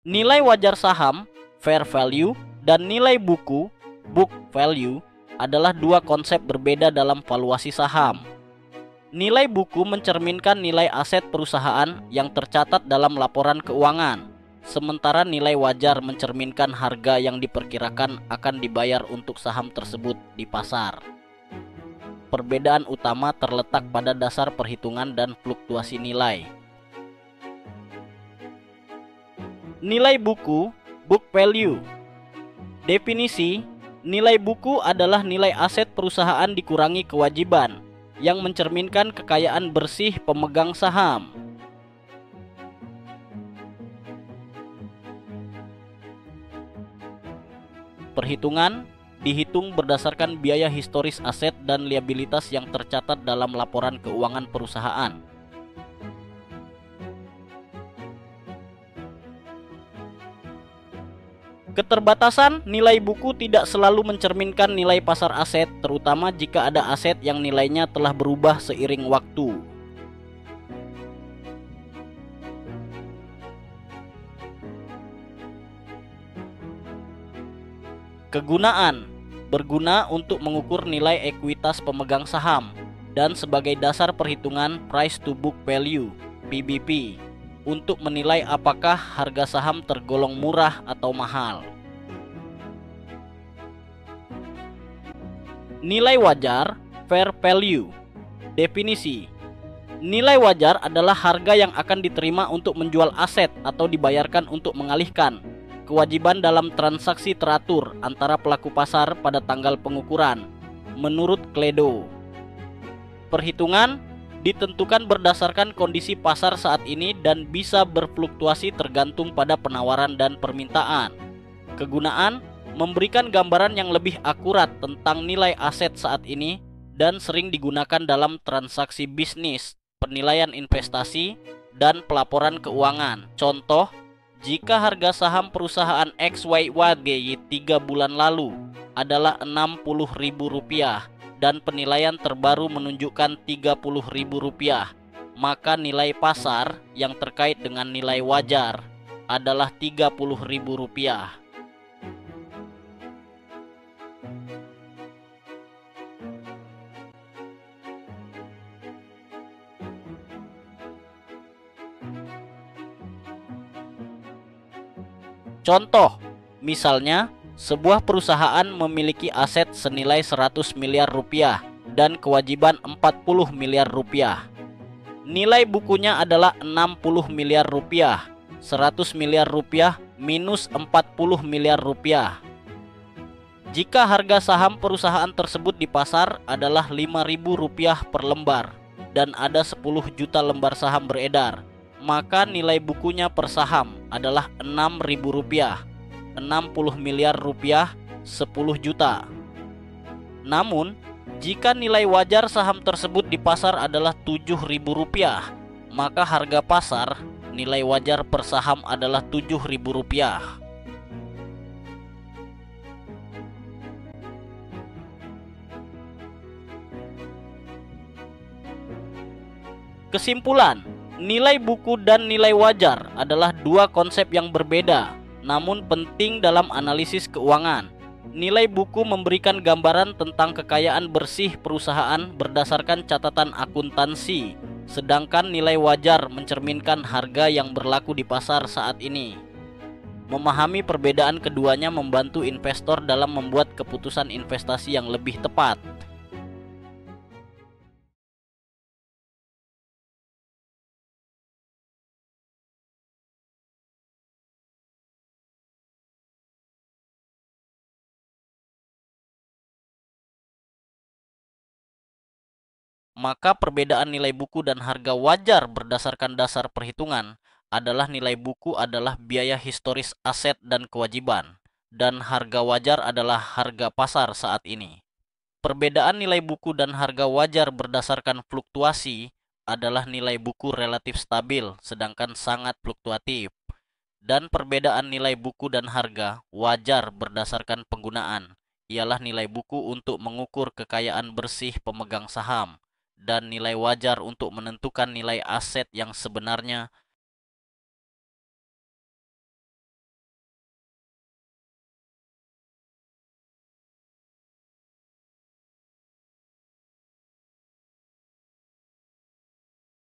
Nilai wajar saham, fair value, dan nilai buku, book value, adalah dua konsep berbeda dalam valuasi saham. Nilai buku mencerminkan nilai aset perusahaan yang tercatat dalam laporan keuangan, sementara nilai wajar mencerminkan harga yang diperkirakan akan dibayar untuk saham tersebut di pasar. Perbedaan utama terletak pada dasar perhitungan dan fluktuasi nilai. Nilai buku, book value. Definisi: nilai buku adalah nilai aset perusahaan dikurangi kewajiban, yang mencerminkan kekayaan bersih pemegang saham. Perhitungan dihitung berdasarkan biaya historis aset dan liabilitas yang tercatat dalam laporan keuangan perusahaan. Keterbatasan nilai buku tidak selalu mencerminkan nilai pasar aset, terutama jika ada aset yang nilainya telah berubah seiring waktu. Kegunaan: berguna untuk mengukur nilai ekuitas pemegang saham dan sebagai dasar perhitungan price to book value (PBV) untuk menilai apakah harga saham tergolong murah atau mahal. Nilai wajar, fair value. Definisi: nilai wajar adalah harga yang akan diterima untuk menjual aset atau dibayarkan untuk mengalihkan kewajiban dalam transaksi teratur antara pelaku pasar pada tanggal pengukuran, menurut Kledo. Perhitungan ditentukan berdasarkan kondisi pasar saat ini dan bisa berfluktuasi tergantung pada penawaran dan permintaan. Kegunaan: memberikan gambaran yang lebih akurat tentang nilai aset saat ini dan sering digunakan dalam transaksi bisnis, penilaian investasi, dan pelaporan keuangan. Contoh, jika harga saham perusahaan XYZ 3 bulan lalu adalah Rp60.000 dan penilaian terbaru menunjukkan Rp30.000, maka nilai pasar yang terkait dengan nilai wajar adalah Rp30.000. Contoh, misalnya sebuah perusahaan memiliki aset senilai 100 miliar rupiah dan kewajiban 40 miliar rupiah. Nilai bukunya adalah 60 miliar rupiah. 100 miliar rupiah minus 40 miliar rupiah. Jika harga saham perusahaan tersebut di pasar adalah Rp5.000 per lembar dan ada 10 juta lembar saham beredar, maka nilai bukunya per saham adalah Rp6.000. 60 miliar rupiah 10 juta. Namun, jika nilai wajar saham tersebut di pasar adalah Rp7.000, maka harga pasar nilai wajar per saham adalah Rp7.000. Kesimpulan: nilai buku dan nilai wajar adalah dua konsep yang berbeda, namun penting dalam analisis keuangan. Nilai buku memberikan gambaran tentang kekayaan bersih perusahaan berdasarkan catatan akuntansi, sedangkan nilai wajar mencerminkan harga yang berlaku di pasar saat ini. Memahami perbedaan keduanya membantu investor dalam membuat keputusan investasi yang lebih tepat. Maka perbedaan nilai buku dan harga wajar berdasarkan dasar perhitungan adalah nilai buku adalah biaya historis aset dan kewajiban, dan harga wajar adalah harga pasar saat ini. Perbedaan nilai buku dan harga wajar berdasarkan fluktuasi adalah nilai buku relatif stabil sedangkan sangat fluktuatif, dan perbedaan nilai buku dan harga wajar berdasarkan penggunaan ialah nilai buku untuk mengukur kekayaan bersih pemegang saham dan nilai wajar untuk menentukan nilai aset yang sebenarnya